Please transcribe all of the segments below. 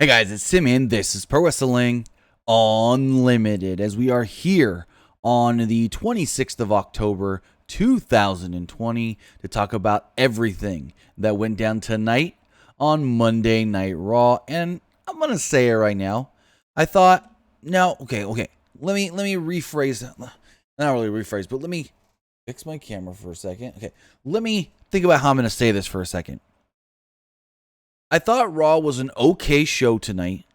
Hey guys, it's Tim and this is Pro Wrestling Unlimited as we are here on the 26th of October 2020 to talk about everything that went down tonight on Monday Night Raw. And I'm going to say it right now. I thought, okay. Let me rephrase, not really rephrase, but let me fix my camera for a second. Okay, let me think about how I'm going to say this for a second. I thought Raw was an okay show tonight,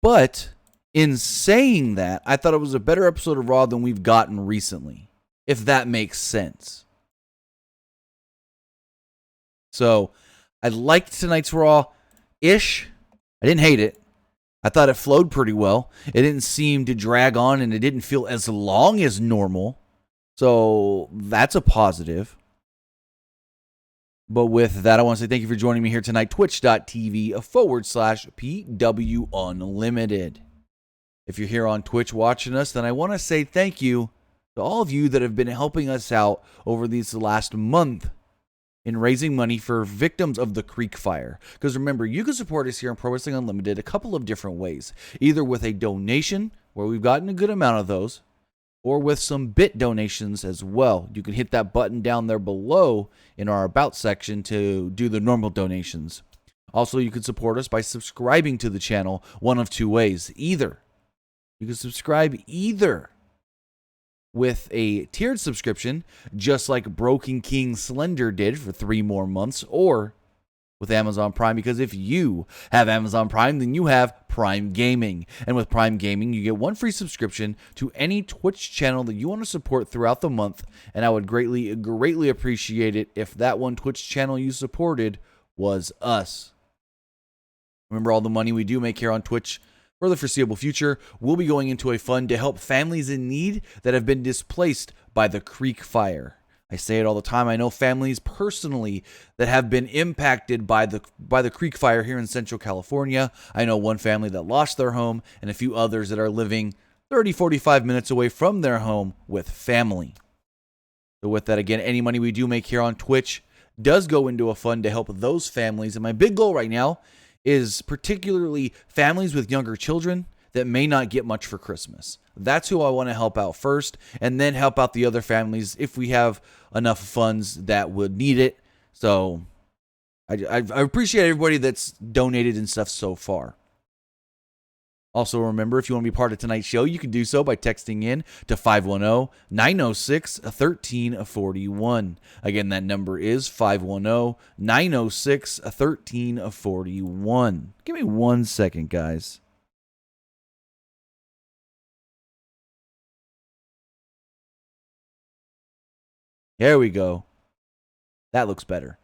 but in saying that, I thought it was a better episode of Raw than we've gotten recently, if that makes sense. So, I liked tonight's Raw-ish. I didn't hate it. I thought it flowed pretty well. It didn't seem to drag on, and it didn't feel as long as normal. So, that's a positive. But with that, I want to say thank you for joining me here tonight, twitch.tv/PWUnlimited. If you're here on Twitch watching us, then I want to say thank you to all of you that have been helping us out over these last month in raising money for victims of the Creek Fire. Because remember, you can support us here on Pro Wrestling Unlimited a couple of different ways. Either with a donation, where we've gotten a good amount of those, or with some bit donations as well. You can hit that button down there below in our About section to do the normal donations. Also, you can support us by subscribing to the channel one of two ways. Either you can subscribe with a tiered subscription, just like Broken King Slender did for 3 more months, or with Amazon Prime, because if you have Amazon Prime, then you have Prime Gaming. And with Prime Gaming, you get 1 free subscription to any Twitch channel that you want to support throughout the month. And I would greatly appreciate it if that one Twitch channel you supported was us. Remember, all the money we do make here on Twitch for the foreseeable future will be going into a fund to help families in need that have been displaced by the Creek Fire. I say it all the time. I know families personally that have been impacted by the Creek Fire here in Central California. I know one family that lost their home and a few others that are living 30, 45 minutes away from their home with family. So with that, again, any money we do make here on Twitch does go into a fund to help those families. And my big goal right now is particularly families with younger children that may not get much for Christmas. That's who I want to help out first, and then help out the other families if we have enough funds that would need it. So I appreciate everybody that's donated and stuff so far. Also, remember, if you want to be part of tonight's show, you can do so by texting in to 510-906-1341. Again, that number is 510-906-1341. Give me 1 second, guys. There we go. That looks better.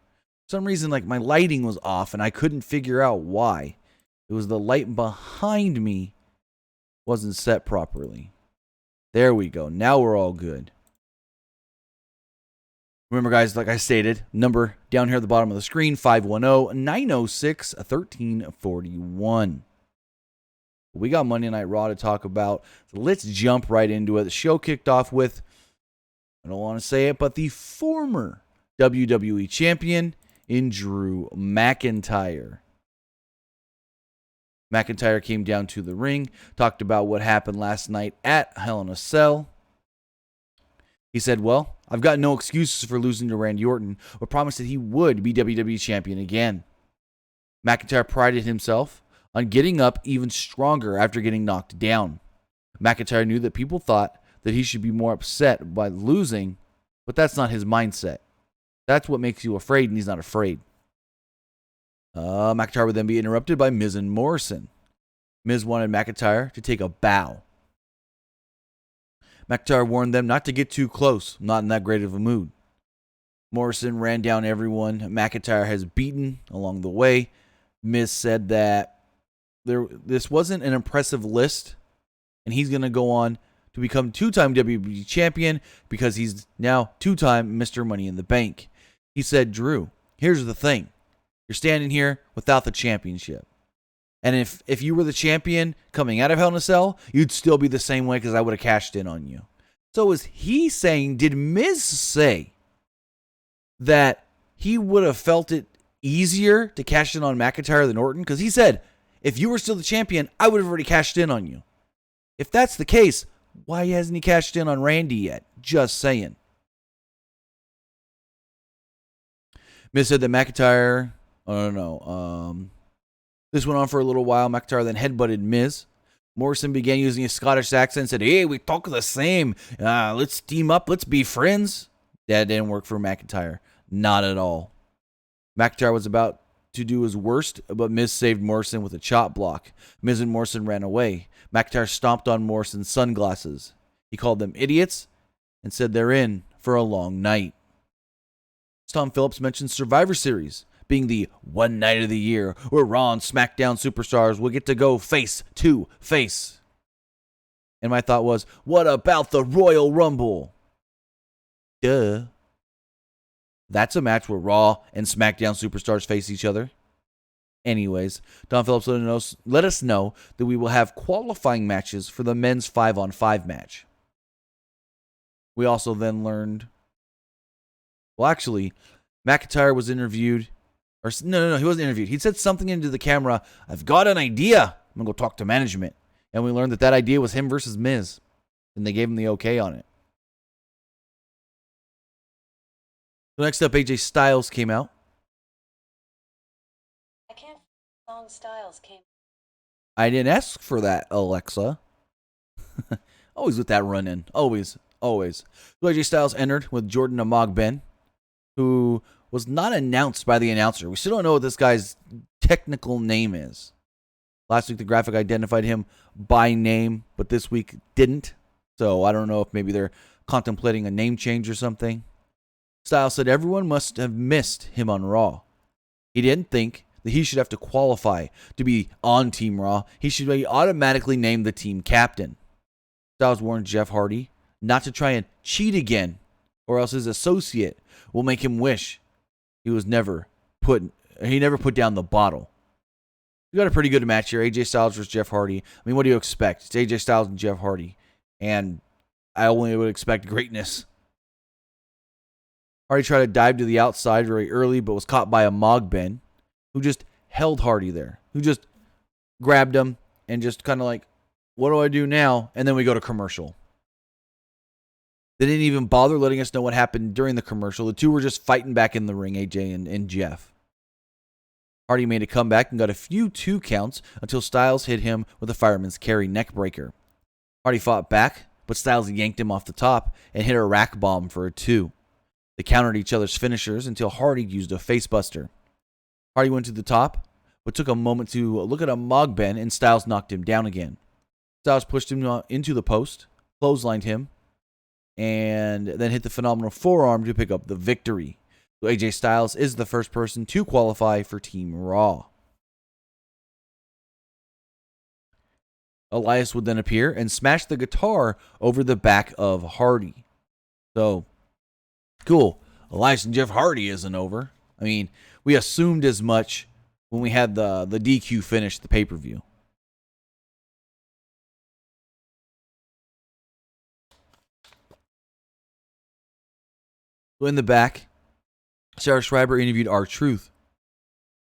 For some reason, like, my lighting was off, and I couldn't figure out why. It was the light behind me wasn't set properly. There we go. Now we're all good. Remember, guys, like I stated, number down here at the bottom of the screen, 510-906-1341. We got Monday Night Raw to talk about, so let's jump right into it. The show kicked off with, I don't want to say it, but the former WWE Champion in Drew McIntyre. McIntyre came down to the ring, talked about what happened last night at Hell in a Cell. He said, well, I've got no excuses for losing to Randy Orton, but promised that he would be WWE Champion again. McIntyre prided himself on getting up even stronger after getting knocked down. McIntyre knew that people thought that he should be more upset by losing, but that's not his mindset. That's what makes you afraid, and he's not afraid. McIntyre would then be interrupted by Miz and Morrison. Miz wanted McIntyre to take a bow. McIntyre warned them not to get too close, not in that great of a mood. Morrison ran down everyone McIntyre has beaten along the way. Miz said that this wasn't an impressive list, and he's going to go on to become 2-time WWE Champion because he's now 2-time Mr. Money in the Bank. He said, Drew, here's the thing. You're standing here without the championship. And if you were the champion coming out of Hell in a Cell, you'd still be the same way because I would have cashed in on you. So is he saying, did Miz say that he would have felt it easier to cash in on McIntyre than Orton? Because he said, if you were still the champion, I would have already cashed in on you. If that's the case, why hasn't he cashed in on Randy yet? Just saying. Miz said that McIntyre, I don't know, this went on for a little while. McIntyre then headbutted Miz. Morrison began using a Scottish accent and said, hey, we talk the same. Let's team up. Let's be friends. That didn't work for McIntyre. Not at all. McIntyre was about to do his worst, but Miz saved Morrison with a chop block. Miz and Morrison ran away. McIntyre stomped on Morrison's sunglasses. He called them idiots and said they're in for a long night. Tom Phillips mentioned Survivor Series being the one night of the year where Raw and SmackDown superstars will get to go face to face. And my thought was, what about the Royal Rumble? Duh. That's a match where Raw and SmackDown superstars face each other. Anyways, Tom Phillips let us know that we will have qualifying matches for the men's 5-on-5 match. We also then learned, well, actually, McIntyre was interviewed. Or no, he wasn't interviewed. He said something into the camera, I've got an idea. I'm going to go talk to management. And we learned that idea was him versus Miz. And they gave him the okay on it. So next up, AJ Styles came out. I can't song Styles came. I didn't ask for that, Alexa. Always with that run-in. Always. So AJ Styles entered with Jordan Amogben, who was not announced by the announcer. We still don't know what this guy's technical name is. Last week, the graphic identified him by name, but this week didn't. So I don't know if maybe they're contemplating a name change or something. Styles said everyone must have missed him on Raw. He didn't think that he should have to qualify to be on Team Raw. He should be automatically named the team captain. Styles warned Jeff Hardy not to try and cheat again, or else his associate will make him wish he never put down the bottle. We got a pretty good match here. AJ Styles versus Jeff Hardy. I mean, what do you expect? It's AJ Styles and Jeff Hardy. And I only would expect greatness. Hardy tried to dive to the outside very early, but was caught by Amogben, who just held Hardy there. Who just grabbed him and just kind of like, what do I do now? And then we go to commercial. They didn't even bother letting us know what happened during the commercial. The two were just fighting back in the ring, AJ and Jeff. Hardy made a comeback and got a few 2 counts until Styles hit him with a fireman's carry neckbreaker. Hardy fought back, but Styles yanked him off the top and hit a rack bomb for a 2. They countered each other's finishers until Hardy used a facebuster. Hardy went to the top, but took a moment to look at Amogben, and Styles knocked him down again. Styles pushed him into the post, clotheslined him, and then hit the phenomenal forearm to pick up the victory. So AJ Styles is the first person to qualify for Team Raw. Elias would then appear and smash the guitar over the back of Hardy. So, cool. Elias and Jeff Hardy isn't over. I mean, we assumed as much when we had the DQ finish the pay-per-view. So in the back, Sarah Schreiber interviewed R-Truth.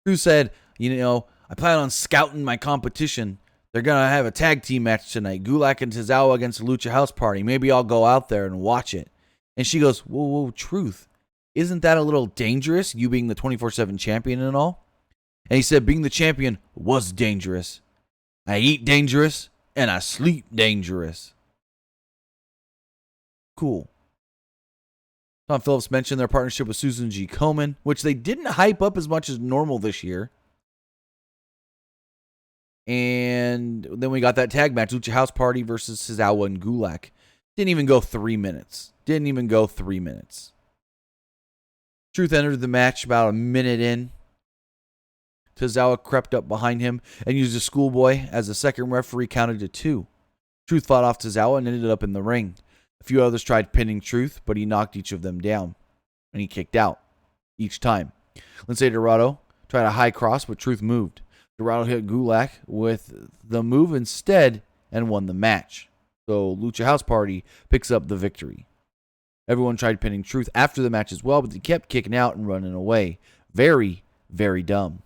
Truth said, I plan on scouting my competition. They're going to have a tag team match tonight. Gulak and Tozawa against the Lucha House Party. Maybe I'll go out there and watch it. And she goes, whoa, Truth. Isn't that a little dangerous, you being the 24/7 champion and all? And he said being the champion was dangerous. I eat dangerous, and I sleep dangerous. Cool. Tom Phillips mentioned their partnership with Susan G. Komen, which they didn't hype up as much as normal this year. And then we got that tag match, Lucha House Party versus Tozawa and Gulak. Didn't even go 3 minutes. Truth entered the match about a minute in. Tozawa crept up behind him and used a schoolboy as the second referee counted to 2. Truth fought off Tozawa and ended up in the ring. A few others tried pinning Truth, but he knocked each of them down. And he kicked out each time. Lince Dorado tried a high cross, but Truth moved. Dorado hit Gulak with the move instead and won the match. So Lucha House Party picks up the victory. Everyone tried pinning Truth after the match as well, but he kept kicking out and running away. Very, very dumb.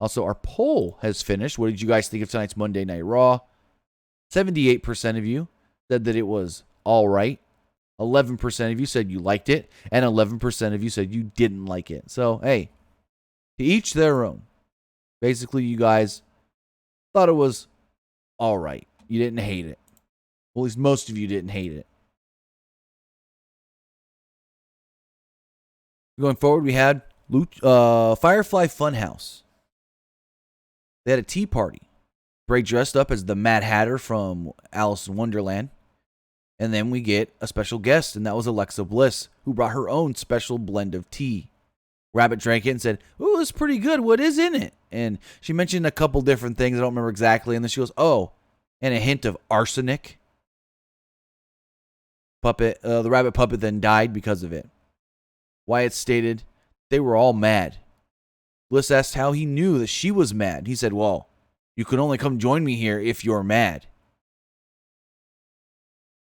Also, our poll has finished. What did you guys think of tonight's Monday Night Raw? 78% of you said that it was all right. 11% of you said you liked it. And 11% of you said you didn't like it. So, hey, to each their own. Basically, you guys thought it was all right. You didn't hate it. Well, at least most of you didn't hate it. Going forward, we had Firefly Fun House. They had a tea party. Bray dressed up as the Mad Hatter from Alice in Wonderland. And then we get a special guest, and that was Alexa Bliss, who brought her own special blend of tea. Rabbit drank it and said, "Ooh, it's pretty good. What is in it?" And she mentioned a couple different things. I don't remember exactly. And then she goes, "Oh, and a hint of arsenic." The rabbit puppet then died because of it. Wyatt stated they were all mad. Bliss asked how he knew that she was mad. He said, "Well, you can only come join me here if you're mad."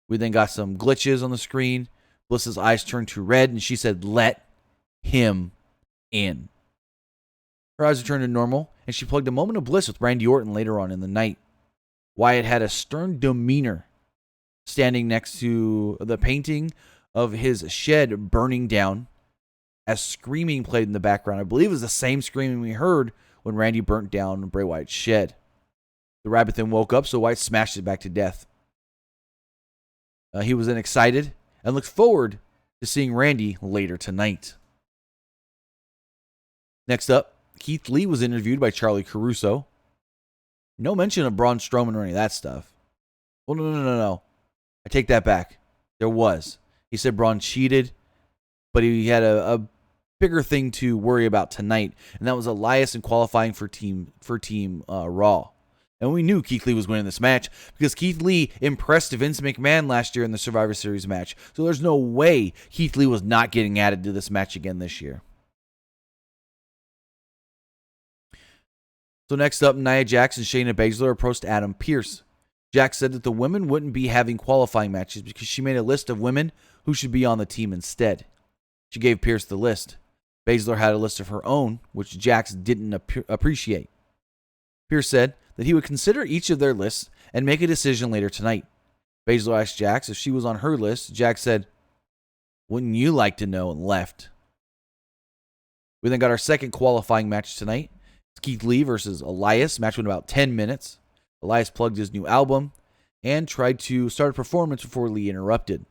We then got some glitches on the screen. Bliss's eyes turned to red, and she said, "Let him in." Her eyes returned to normal, and she plugged a moment of bliss with Randy Orton later on in the night. Wyatt had a stern demeanor, standing next to the painting of his shed burning down, as screaming played in the background. I believe it was the same screaming we heard when Randy burnt down Bray Wyatt's shed. The rabbit then woke up, so Wyatt smashed it back to death. He was then excited and looked forward to seeing Randy later tonight. Next up, Keith Lee was interviewed by Charlie Caruso. No mention of Braun Strowman or any of that stuff. Well, no. I take that back. There was. He said Braun cheated, but he had a bigger thing to worry about tonight, and that was Elias in qualifying for Team Raw. And we knew Keith Lee was winning this match because Keith Lee impressed Vince McMahon last year in the Survivor Series match. So there's no way Keith Lee was not getting added to this match again this year. So next up, Nia Jax and Shayna Baszler approached Adam Pearce. Jax said that the women wouldn't be having qualifying matches because she made a list of women who should be on the team instead. She gave Pearce the list. Baszler had a list of her own, which Jax didn't appreciate. Pearce said that he would consider each of their lists and make a decision later tonight. Baszler asked Jax if she was on her list. Jax said, "Wouldn't you like to know?" and left. We then got our second qualifying match tonight. It's Keith Lee versus Elias. Match went about 10 minutes. Elias plugged his new album and tried to start a performance before Lee interrupted.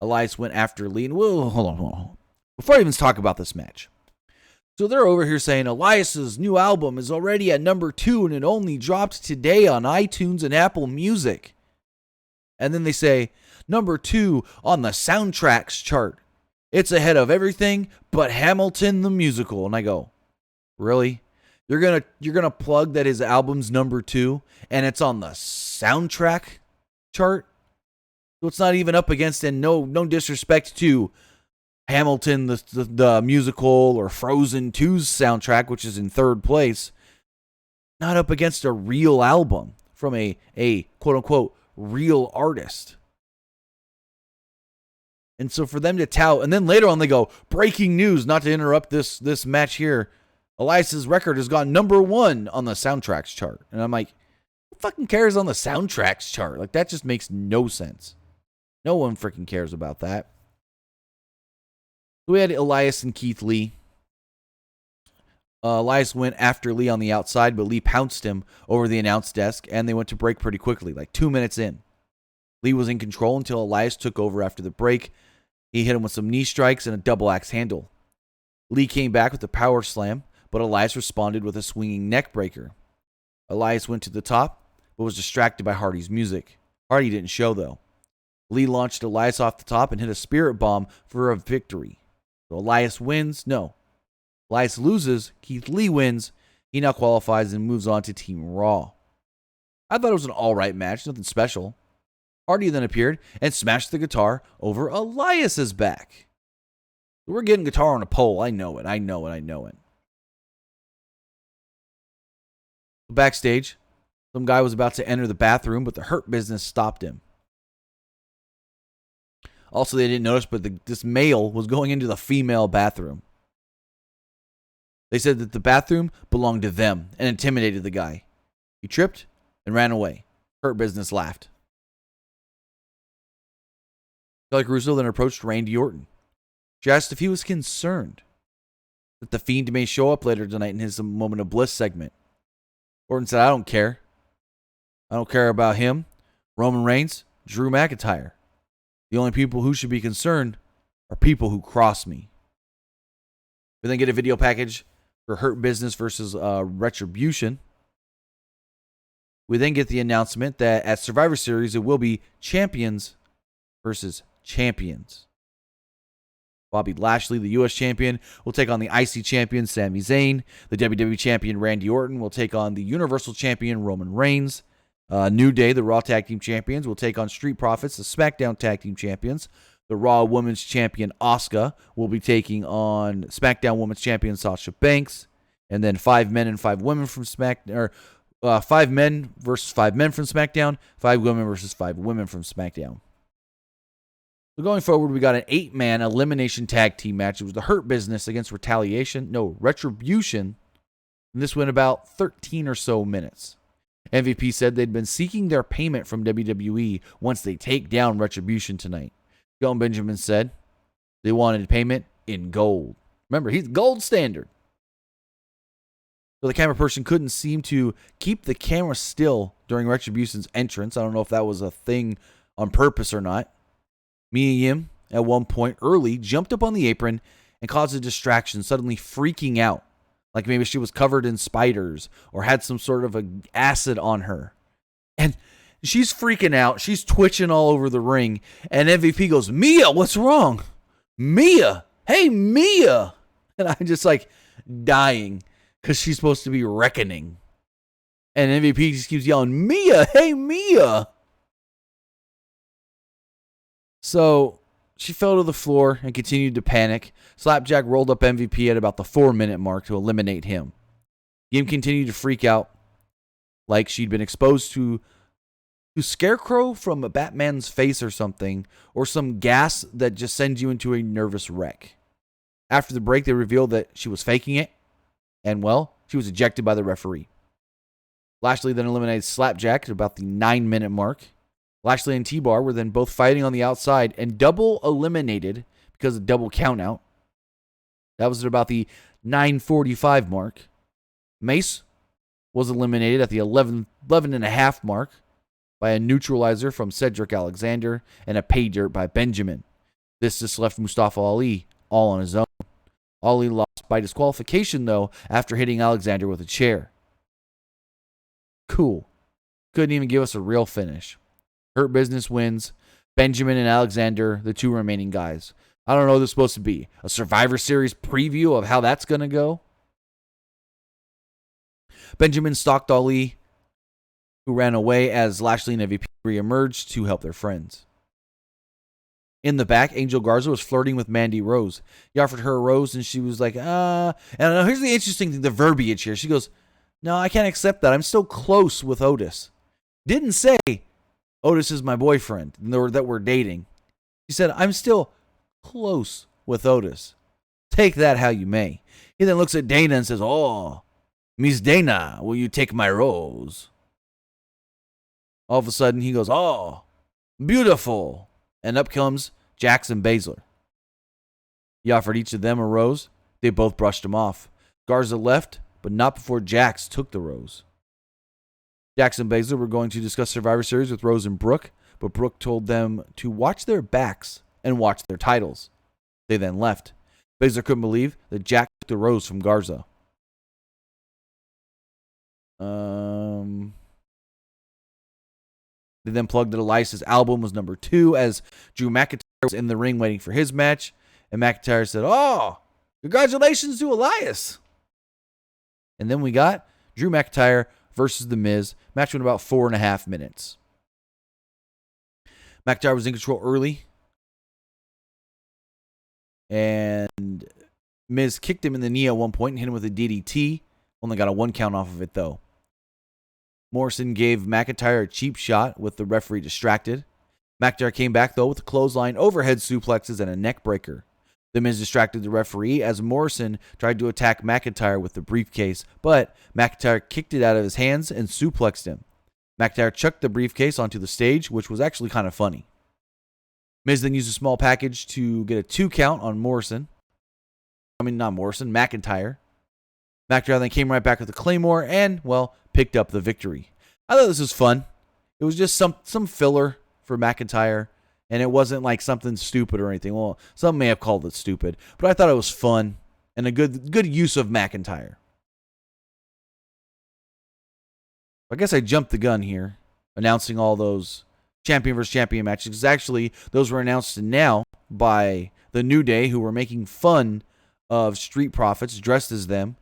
Elias went after Lee. And whoa, hold on. Before I even talk about this match. So they're over here saying Elias's new album is already at number 2 and it only dropped today on iTunes and Apple Music. And then they say number 2 on the soundtracks chart. It's ahead of everything but Hamilton the musical. And I go, really? You're gonna plug that his album's number 2 and it's on the soundtrack chart? So it's not even up against, and no disrespect to Hamilton the musical or Frozen 2's soundtrack, which is in 3rd place, not up against a real album from a quote unquote real artist. And so for them to tout, and then later on they go, breaking news, not to interrupt this match here, Elias's record has gone number 1 on the soundtracks chart. And I'm like, who fucking cares on the soundtracks chart? Like, that just makes no sense. No one freaking cares about that. So we had Elias and Keith Lee. Elias went after Lee on the outside, but Lee pounced him over the announce desk, and they went to break pretty quickly, like 2 minutes in. Lee was in control until Elias took over after the break. He hit him with some knee strikes and a double axe handle. Lee came back with a power slam, but Elias responded with a swinging neck breaker. Elias went to the top, but was distracted by Hardy's music. Hardy didn't show, though. Lee launched Elias off the top and hit a spirit bomb for a victory. So Elias wins. No. Elias loses. Keith Lee wins. He now qualifies and moves on to Team Raw. I thought it was an alright match. Nothing special. Hardy then appeared and smashed the guitar over Elias's back. We're getting guitar on a pole. I know it. Backstage, some guy was about to enter the bathroom, but the Hurt Business stopped him. Also, they didn't notice, but this male was going into the female bathroom. They said that the bathroom belonged to them and intimidated the guy. He tripped and ran away. Hurt Business laughed. Kelly Caruso then approached Randy Orton. She asked if he was concerned that the Fiend may show up later tonight in his Moment of Bliss segment. Orton said, I don't care. I don't care about him, Roman Reigns, Drew McIntyre. The only people who should be concerned are people who cross me. We then get a video package for Hurt Business versus Retribution. We then get the announcement that at Survivor Series, it will be champions versus champions. Bobby Lashley, the U.S. champion, will take on the IC champion Sami Zayn. The WWE champion Randy Orton will take on the Universal champion Roman Reigns. New Day, the Raw Tag Team champions, will take on Street Profits, the SmackDown Tag Team champions. The Raw Women's champion Asuka will be taking on SmackDown Women's champion Sasha Banks. And then 5 men and 5 women from SmackDown. 5 men versus 5 men from SmackDown. 5 women versus 5 women from SmackDown. So going forward, we got an 8-man elimination tag team match. It was the Hurt Business against Retribution. And this went about 13 or so minutes. MVP said they'd been seeking their payment from WWE once they take down Retribution tonight. Shelton Benjamin said they wanted payment in gold. Remember, he's gold standard. So the camera person couldn't seem to keep the camera still during Retribution's entrance. I don't know if that was a thing on purpose or not. Mia Yim, at one point early, jumped up on the apron and caused a distraction, suddenly freaking out. Like maybe she was covered in spiders or had some sort of acid on her. And she's freaking out. She's twitching all over the ring. And MVP goes, Mia, what's wrong? Mia, hey, Mia. And I'm just like dying because she's supposed to be reckoning. And MVP just keeps yelling, Mia, hey, Mia. So she fell to the floor and continued to panic. Slapjack rolled up MVP at about the 4-minute mark to eliminate him. Yim continued to freak out like she'd been exposed to Scarecrow from a Batman's face or something, or some gas that just sends you into a nervous wreck. After the break, they revealed that she was faking it, and well, she was ejected by the referee. Lashley then eliminated Slapjack at about the 9-minute mark. Lashley and T-Bar were then both fighting on the outside and double eliminated because of double countout. That was at about the 9:45 mark. Mace was eliminated at the 11 and a half mark by a neutralizer from Cedric Alexander and a pay dirt by Benjamin. This just left Mustafa Ali all on his own. Ali lost by disqualification, though, after hitting Alexander with a chair. Cool. Couldn't even give us a real finish. Hurt Business wins. Benjamin and Alexander, the 2 remaining guys. I don't know what this is supposed to be. A Survivor Series preview of how that's going to go? Benjamin stalked Ali, who ran away as Lashley and MVP re-emerged to help their friends. In the back, Angel Garza was flirting with Mandy Rose. He offered her a rose, and she was like, And here's the interesting thing, the verbiage here. She goes, no, I can't accept that. I'm still close with Otis. Didn't say Otis is my boyfriend, that we're dating. She said, I'm still close with Otis. Take that how you may. He then looks at Dana and says, oh, Miss Dana, will you take my rose? All of a sudden, he goes, oh, beautiful. And up comes Jackson Baszler. He offered each of them a rose. They both brushed him off. Garza left, but not before Jax took the rose. Jackson and Baszler were going to discuss Survivor Series with Rose and Brooke, but Brooke told them to watch their backs and watch their titles. They then left. Baszler couldn't believe that Jack took the rose from Garza. They then plugged that Elias' album was number 2 as Drew McIntyre was in the ring waiting for his match. And McIntyre said, oh, congratulations to Elias. And then we got Drew McIntyre versus The Miz. Match went about 4.5 minutes. McIntyre was in control early. And Miz kicked him in the knee at one point and hit him with a DDT. Only got a 1 count off of it, though. Morrison gave McIntyre a cheap shot with the referee distracted. McIntyre came back, though, with a clothesline, overhead suplexes, and a neck breaker. The Miz distracted the referee as Morrison tried to attack McIntyre with the briefcase, but McIntyre kicked it out of his hands and suplexed him. McIntyre chucked the briefcase onto the stage, which was actually kind of funny. Miz then used a small package to get a 2 count on McIntyre. McIntyre then came right back with a Claymore and, well, picked up the victory. I thought this was fun. It was just some filler for McIntyre, and it wasn't like something stupid or anything. Well, some may have called it stupid, but I thought it was fun and a good use of McIntyre. I guess I jumped the gun here, announcing all those champion versus champion matches, because actually those were announced now by the New Day, who were making fun of Street Profits dressed as them.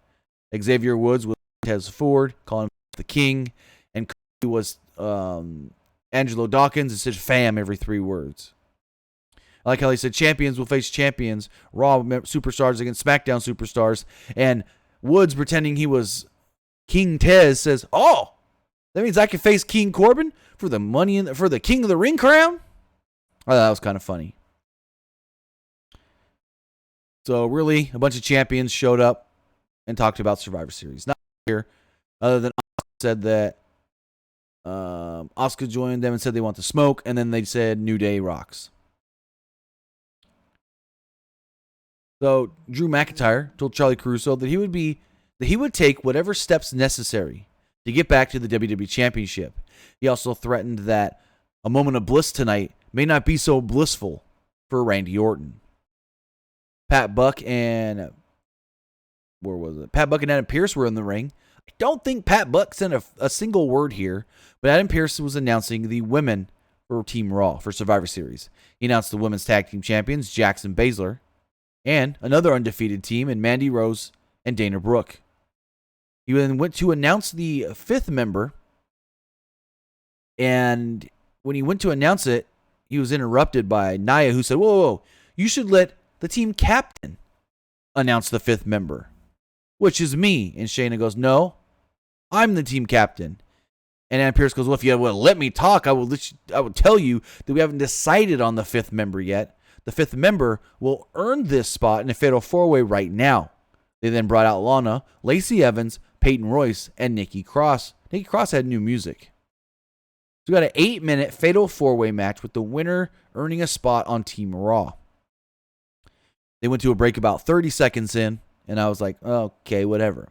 Xavier Woods was Tez Ford, calling him the King, and Cody was Angelo Dawkins and said fam every 3 words. I like how he said champions will face champions, Raw superstars against SmackDown superstars, and Woods, pretending he was King Tez, says, "Oh, that means I can face King Corbin for the money for the King of the Ring crown?" I thought that was kind of funny. So really, a bunch of champions showed up and talked about Survivor Series. Not here, other than Asuka said that Asuka joined them and said they want to smoke, and then they said New Day rocks. So Drew McIntyre told Charlie Caruso that he would take whatever steps necessary to get back to the WWE Championship. He also threatened that a moment of bliss tonight may not be so blissful for Randy Orton. Pat Buck and Adam Pearce were in the ring. I don't think Pat Buck sent a single word here, but Adam Pearce was announcing the women for Team Raw for Survivor Series. He announced the women's tag team champions, Jax and Baszler, and another undefeated team in Mandy Rose and Dana Brooke. He then went to announce the 5th member, and when he went to announce it, he was interrupted by Nia, who said, whoa, you should let the team captain announce the 5th member, which is me. And Shayna goes, no, I'm the team captain. And Adam Pearce goes, well, if you would let me talk, I would tell you that we haven't decided on the 5th member yet. The 5th member will earn this spot in a fatal 4-way right now. They then brought out Lana, Lacey Evans, Peyton Royce, and Nikki Cross. Nikki Cross had new music. So we got an 8-minute fatal 4-way match with the winner earning a spot on Team Raw. They went to a break about 30 seconds in, and I was like, okay, whatever.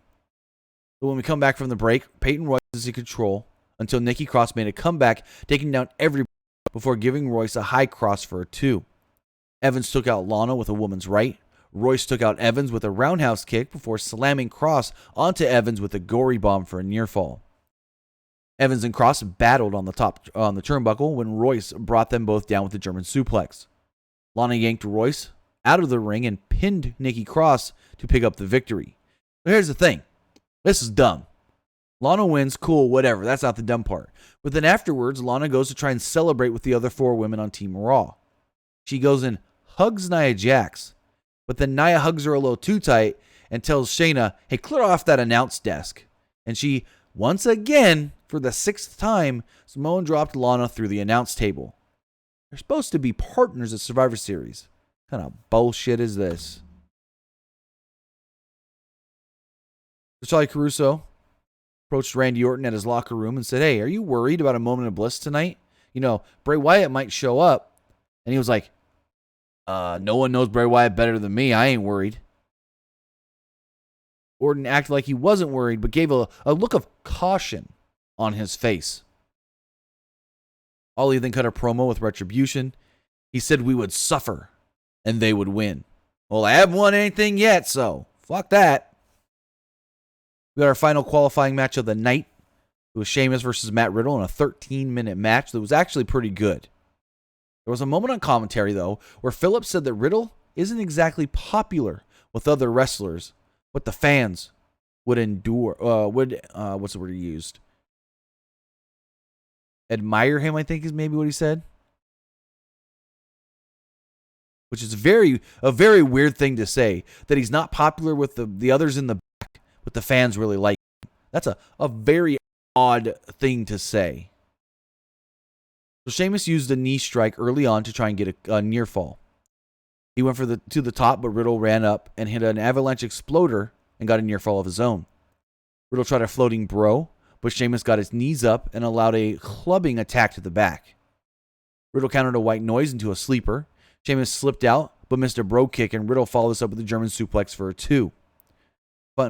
But when we come back from the break, Peyton Royce is in control until Nikki Cross made a comeback, taking down everybody before giving Royce a high cross for a 2. Evans took out Lana with a woman's right. Royce took out Evans with a roundhouse kick before slamming Cross onto Evans with a gory bomb for a near fall. Evans and Cross battled on the turnbuckle when Royce brought them both down with a German suplex. Lana yanked Royce out of the ring and pinned Nikki Cross to pick up the victory. But here's the thing. This is dumb. Lana wins, cool, whatever. That's not the dumb part. But then afterwards, Lana goes to try and celebrate with the other 4 women on Team Raw. She goes and hugs Nia Jax. But then Nia hugs her a little too tight and tells Shayna, hey, clear off that announce desk. And she, once again, for the 6th time, Samoan dropped Lana through the announce table. They're supposed to be partners at Survivor Series. What kind of bullshit is this? Charlie Caruso approached Randy Orton at his locker room and said, hey, are you worried about a moment of bliss tonight? You know, Bray Wyatt might show up. And he was like, no one knows Bray Wyatt better than me. I ain't worried. Orton acted like he wasn't worried, but gave a look of caution on his face. Ollie then cut a promo with Retribution. He said we would suffer and they would win. Well, I haven't won anything yet, so fuck that. We got our final qualifying match of the night. It was Sheamus versus Matt Riddle in a 13-minute match that was actually pretty good. There was a moment on commentary, though, where Phillips said that Riddle isn't exactly popular with other wrestlers, but the fans would what's the word he used? Admire him, I think is maybe what he said. Which is a very weird thing to say, that he's not popular with the others in the back, but the fans really like him. That's a very odd thing to say. So Sheamus used a knee strike early on to try and get a near fall. He went to the top, but Riddle ran up and hit an avalanche exploder and got a near fall of his own. Riddle tried a floating bro, but Sheamus got his knees up and allowed a clubbing attack to the back. Riddle countered a white noise into a sleeper. Sheamus slipped out, but missed a bro kick, and Riddle followed this up with a German suplex for a 2.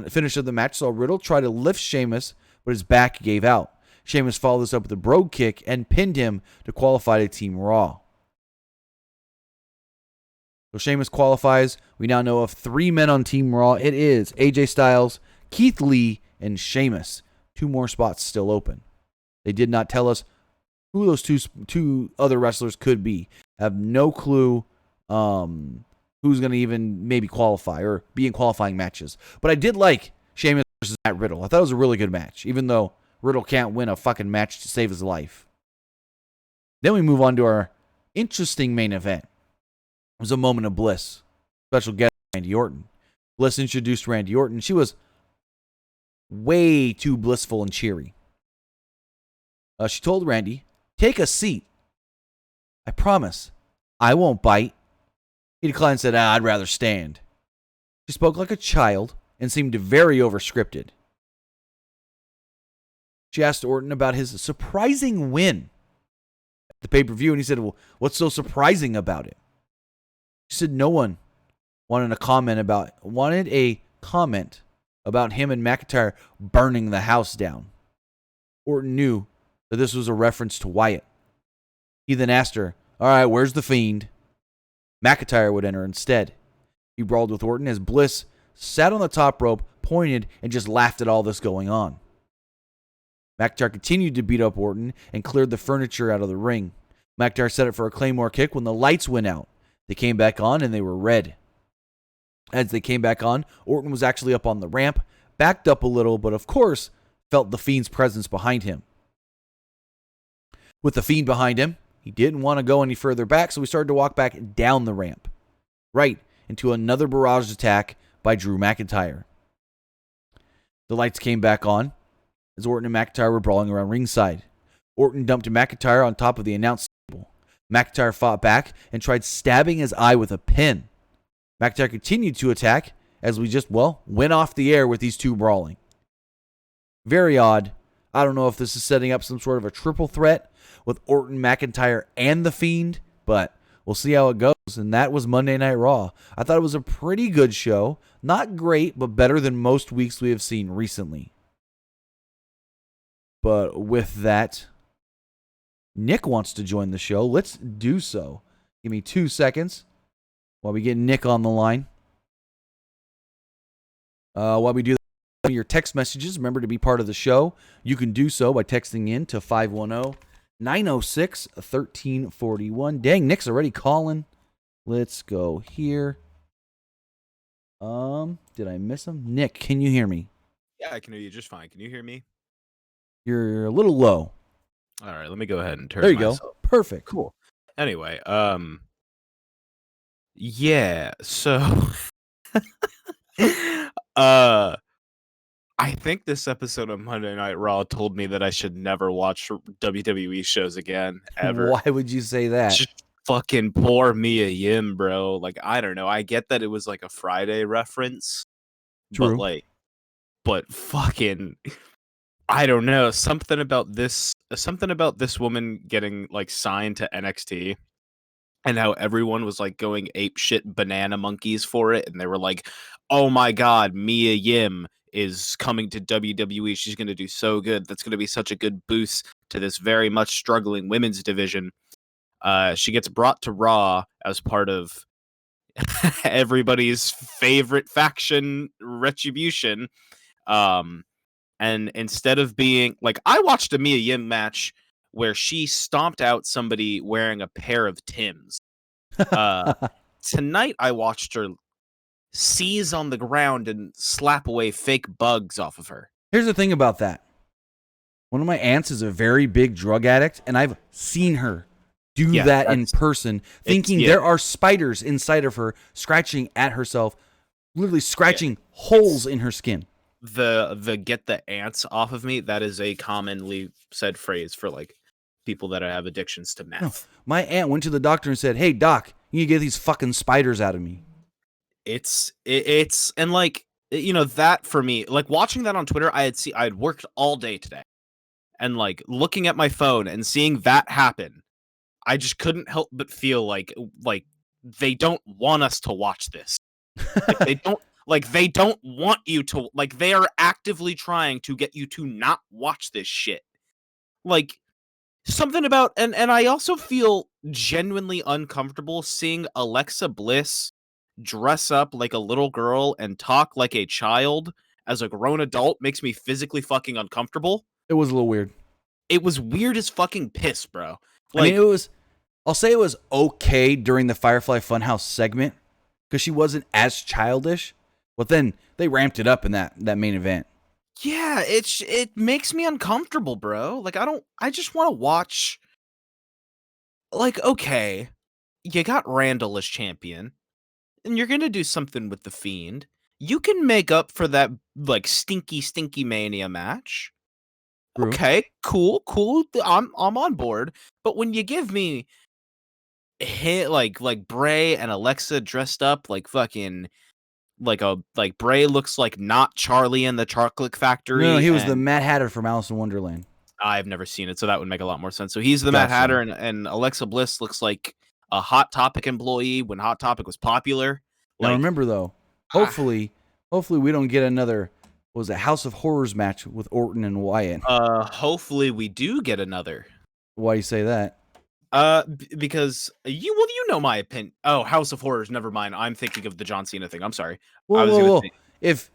Finish of the match saw Riddle try to lift Sheamus, but his back gave out. Sheamus followed this up with a bro kick and pinned him to qualify to Team Raw. So Sheamus qualifies. We now know of 3 men on Team Raw. It is AJ Styles, Keith Lee, and Sheamus. 2 more spots still open. They did not tell us who those two other wrestlers could be. I have no clue who's going to even maybe qualify or be in qualifying matches. But I did like Sheamus versus Matt Riddle. I thought it was a really good match, even though Riddle can't win a fucking match to save his life. Then we move on to our interesting main event. It was a moment of bliss. Special guest Randy Orton. Bliss introduced Randy Orton. She was way too blissful and cheery. She told Randy, "Take a seat. I promise, I won't bite." He declined and said, "I'd rather stand." She spoke like a child and seemed very overscripted. She asked Orton about his surprising win at the pay-per-view, and he said, "Well, what's so surprising about it?" She said no one wanted a comment about him and McIntyre burning the house down. Orton knew that this was a reference to Wyatt. He then asked her, "All right, where's the Fiend?" McIntyre would enter instead. He brawled with Orton as Bliss sat on the top rope, pointed, and just laughed at all this going on. McIntyre continued to beat up Orton and cleared the furniture out of the ring. McIntyre set it for a Claymore kick when the lights went out. They came back on and they were red. As they came back on, Orton was actually up on the ramp, backed up a little, but of course felt the Fiend's presence behind him. With the Fiend behind him, he didn't want to go any further back, so he started to walk back down the ramp, right into another barrage attack by Drew McIntyre. The lights came back on as Orton and McIntyre were brawling around ringside. Orton dumped McIntyre on top of the announce table. McIntyre fought back and tried stabbing his eye with a pin. McIntyre continued to attack as we just, went off the air with these two brawling. Very odd. I don't know if this is setting up some sort of a triple threat with Orton, McIntyre, and The Fiend, but we'll see how it goes. And that was Monday Night Raw. I thought it was a pretty good show. Not great, but better than most weeks we have seen recently. But with that, Nick wants to join the show. Let's do so. Give me 2 seconds while we get Nick on the line. While we do that, your text messages, remember to be part of the show. You can do so by texting in to 510-906-1341. Dang, Nick's already calling. Let's go here. Did I miss him? Nick, can you hear me? Yeah, I can hear you just fine. Can you hear me? You're a little low. All right, let me go ahead and turn There you myself. go. Perfect. Cool. Anyway, yeah, so I think this episode of Monday Night Raw told me that I should never watch WWE shows again, ever. Why would you say that? Just fucking poor Mia Yim, bro. Like, I don't know. I get that it was like a Friday reference. True. But fucking, I don't know. Something about this woman getting like signed to NXT and how everyone was like going ape shit banana monkeys for it. And they were like, "Oh my God, Mia Yim is coming to WWE. She's going to do so good. That's going to be such a good boost to this very much struggling women's division." She gets brought to Raw as part of everybody's favorite faction, Retribution. And instead of being like, I watched a Mia Yim match where she stomped out somebody wearing a pair of Timbs. Tonight, I watched her seize on the ground and slap away fake bugs off of her. Here's the thing about that. One of my aunts is a very big drug addict, and I've seen her do that in person, thinking there are spiders inside of her, scratching at herself, literally scratching holes in her skin. The get the ants off of me, that is a commonly said phrase for like people that have addictions to No, meth. my aunt went to the doctor and said, "Hey, doc, you need to get these fucking spiders out of me." It's and like, you know, that for me, like watching that on Twitter, I had worked all day today, and like looking at my phone and seeing that happen, I just couldn't help but feel like they don't want us to watch this. They don't want you to, like, they are actively trying to get you to not watch this shit. Like, something about, and I also feel genuinely uncomfortable seeing Alexa Bliss dress up like a little girl and talk like a child as a grown adult makes me physically fucking uncomfortable. It was a little weird. It was weird as fucking piss, bro. I mean, I'll say it was okay during the Firefly Fun House segment because she wasn't as childish, but then they ramped it up in that main event. Yeah, it makes me uncomfortable, bro. Like, I just want to watch. Like, okay, you got Randall as champion, and you're gonna do something with the Fiend. You can make up for that, like, stinky Mania match. True. Okay, cool. I'm on board. But when you give me like Bray and Alexa dressed up like fucking like Bray looks like not Charlie in the Chocolate Factory. No, he was the and Mad Hatter from Alice in Wonderland. I've never seen it, so that would make a lot more sense. So he's the Mad Gotcha. Hatter, and Alexa Bliss looks like a Hot Topic employee when Hot Topic was popular. Now Like, remember though, hopefully we don't get another House of Horrors match with Orton and Wyatt. hopefully we do get another. Why do you say that? Because you know my opinion. Oh, House of Horrors. Never mind. I'm thinking of the John Cena thing. I'm sorry. Well, if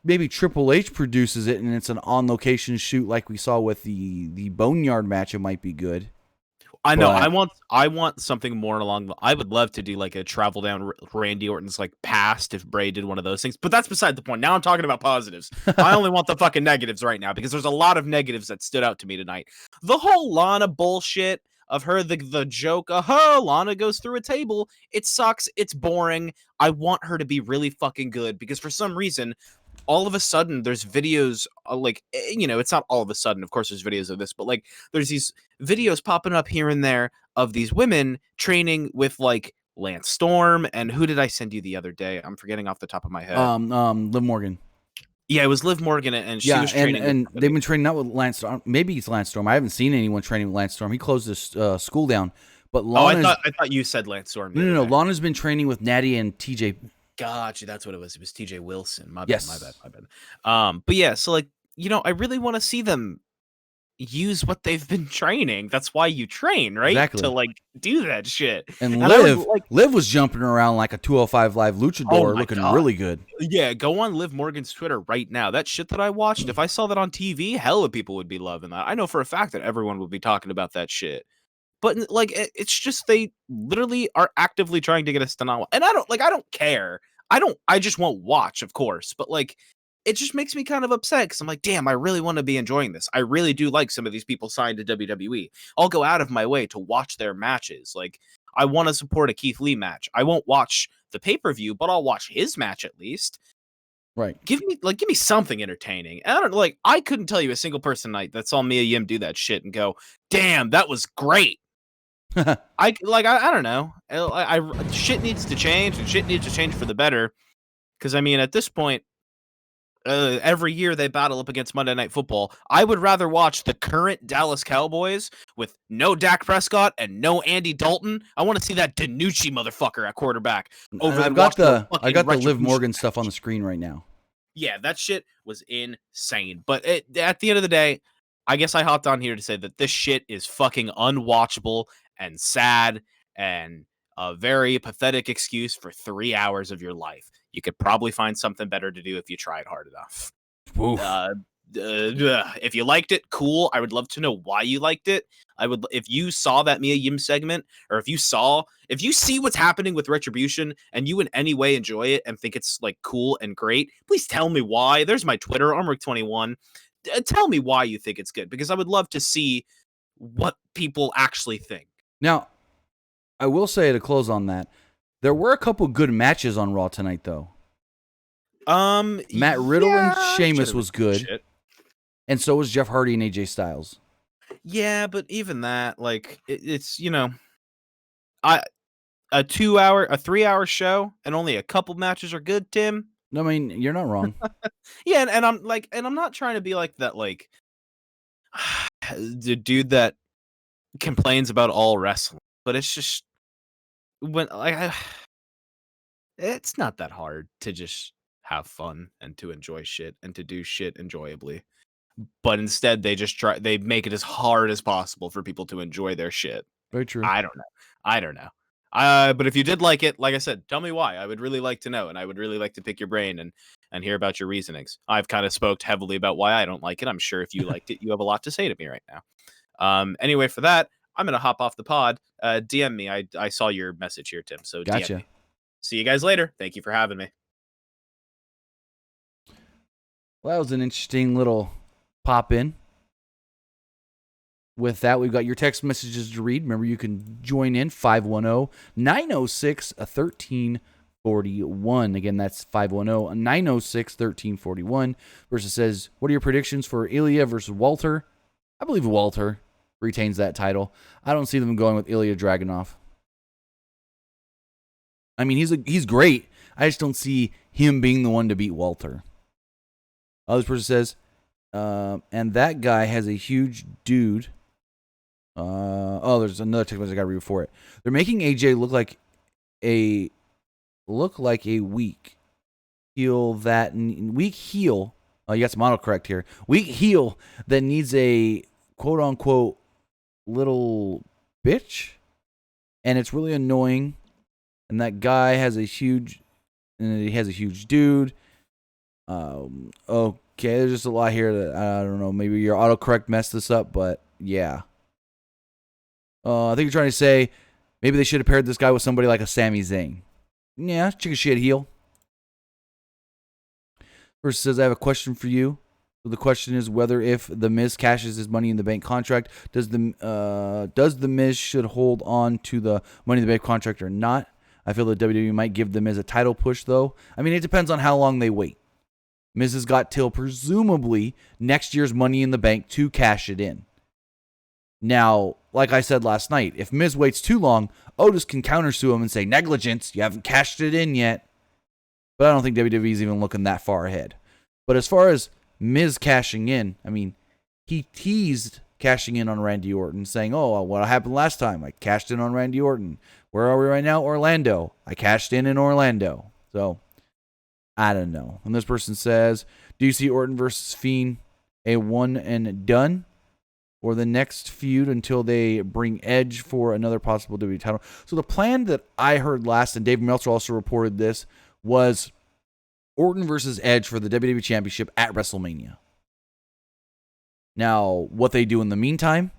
maybe Triple H produces it and it's an on location shoot like we saw with the Boneyard match, it might be good. I know. I want something more along. I would love to do like a travel down Randy Orton's like past if Bray did one of those things. But that's beside the point. Now I'm talking about positives. I only want the fucking negatives right now because there's a lot of negatives that stood out to me tonight. The whole Lana bullshit of her, the joke, Lana goes through a table. It sucks. It's boring. I want her to be really fucking good because for some reason, all of a sudden there's videos it's not all of a sudden, of course there's videos of this, but like there's these videos popping up here and there of these women training with like Lance Storm, and who did I send you the other day? I'm forgetting off the top of my head. Liv Morgan. Yeah, it was Liv Morgan, and she was training. And they've been training not with Lance Storm. Maybe it's Lance Storm. I haven't seen anyone training with Lance Storm. He closed his school down. But Lana's, I thought you said Lance Storm. No. Lana's been training with Natty and TJ. Gotcha, that's what it was. It was TJ Wilson. My bad, Yes. my bad. But yeah, so like, I really want to see them use what they've been training. That's why you train, right? Exactly. To like do that shit. And Liv was jumping around like a 205 Live luchador, looking really good. Yeah, go on Liv Morgan's Twitter right now. That shit that I watched, if I saw that on TV, hella people would be loving that. I know for a fact that everyone would be talking about that shit. But like, it's just they literally are actively trying to get us to not. And I don't care. I just won't watch, of course. But like, it just makes me kind of upset because I'm like, damn, I really want to be enjoying this. I really do like some of these people signed to WWE. I'll go out of my way to watch their matches. Like, I want to support a Keith Lee match. I won't watch the pay-per-view, but I'll watch his match at least. Right. Give me something entertaining. And I couldn't tell you a single person tonight that saw Mia Yim do that shit and go, damn, that was great. I don't know. Shit needs to change, and shit needs to change for the better. Because I mean, at this point, every year they battle up against Monday Night Football. I would rather watch the current Dallas Cowboys with no Dak Prescott and no Andy Dalton. I want to see that DiNucci motherfucker at quarterback. I've got the Liv Morgan stuff on the screen right now. Yeah, that shit was insane. But at the end of the day, I guess I hopped on here to say that this shit is fucking unwatchable and sad and a very pathetic excuse for 3 hours of your life. You could probably find something better to do if you tried hard enough. If you liked it, cool. I would love to know why you liked it. If you saw that Mia Yim segment, or if you see what's happening with Retribution and you in any way enjoy it and think it's like cool and great, please tell me why. There's my Twitter, Armrick21. Tell me why you think it's good, because I would love to see what people actually think. Now, I will say to close on that, there were a couple good matches on Raw tonight, though. Matt Riddle and Sheamus was good, and so was Jeff Hardy and AJ Styles. Yeah, but even that, like, it's I a 2 hour, a 3 hour show, and only a couple matches are good, Tim. I mean, you're not wrong. Yeah, and I'm not trying to be like that, like the dude that complains about all wrestling, but it's just when it's not that hard to just have fun and to enjoy shit and to do shit enjoyably. But instead, they make it as hard as possible for people to enjoy their shit. Very true. I don't know. I don't know. But if you did like it, like I said, tell me why. I would really like to know, and I would really like to pick your brain and hear about your reasonings. I've kind of spoke heavily about why I don't like it. I'm sure if you liked it, you have a lot to say to me right now. Anyway, for that, I'm gonna hop off the pod. DM me. I saw your message here, Tim. So Gotcha. DM me. See you guys later. Thank you for having me. Well, that was an interesting little pop in. With that, we've got your text messages to read. Remember, you can join in 510-906-1341. Again, that's 510-906-1341. Versus says, what are your predictions for Ilya versus Walter? I believe Walter retains that title. I don't see them going with Ilya Dragunov. I mean, he's great. I just don't see him being the one to beat Walter. Other person says, and that guy has a huge dude. There's another text message I got to read before it. They're making AJ look like a weak heel. Oh, you got some autocorrect here. Weak heel that needs a quote unquote little bitch, and it's really annoying. And that guy has a huge dude. Okay, there's just a lot here that I don't know. Maybe your autocorrect messed this up, but yeah. I think you're trying to say maybe they should have paired this guy with somebody like a Sami Zayn. Yeah, chicken shit heel. First says, I have a question for you. So the question is whether if The Miz cashes his Money in the Bank contract, does the Miz should hold on to the Money in the Bank contract or not? I feel that WWE might give The Miz a title push, though. I mean, it depends on how long they wait. Miz has got till presumably next year's Money in the Bank to cash it in. Now, like I said last night, if Miz waits too long, Otis can countersue him and say, negligence, you haven't cashed it in yet. But I don't think WWE's even looking that far ahead. But as far as Miz cashing in, I mean, he teased cashing in on Randy Orton, saying, oh, what happened last time? I cashed in on Randy Orton. Where are we right now? Orlando. I cashed in Orlando. So, I don't know. And this person says, do you see Orton versus Fiend a one and done? Or the next feud until they bring Edge for another possible WWE title? So the plan that I heard last, and Dave Meltzer also reported this, was Orton versus Edge for the WWE Championship at WrestleMania. Now, what they do in the meantime,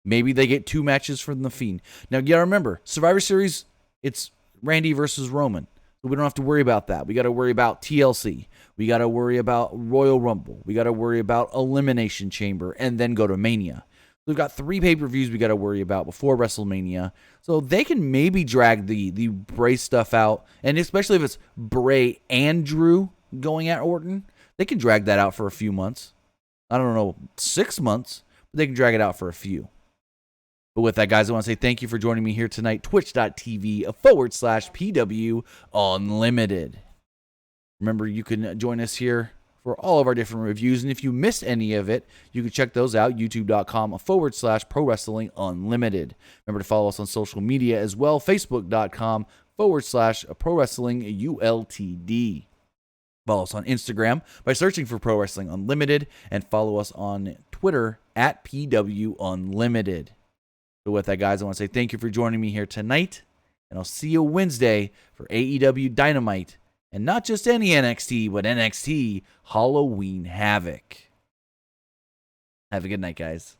maybe they get 2 matches from The Fiend. Now, you gotta remember, Survivor Series, it's Randy versus Roman. So we don't have to worry about that. We got to worry about TLC. We got to worry about Royal Rumble. We got to worry about Elimination Chamber and then go to Mania. We've got 3 pay-per-views we got to worry about before WrestleMania. So they can maybe drag the Bray stuff out. And especially if it's Bray and Drew going at Orton, they can drag that out for a few months. I don't know, 6 months, but they can drag it out for a few. But with that, guys, I want to say thank you for joining me here tonight. Twitch.tv/PWUnlimited. Remember, you can join us here for all of our different reviews. And if you missed any of it, you can check those out. YouTube.com/Pro Wrestling Unlimited. Remember to follow us on social media as well. Facebook.com/Pro Wrestling ULTD. Follow us on Instagram by searching for Pro Wrestling Unlimited. And follow us on Twitter at PWUnlimited. So with that, guys, I want to say thank you for joining me here tonight, and I'll see you Wednesday for AEW Dynamite, and not just any NXT, but NXT Halloween Havoc. Have a good night, guys.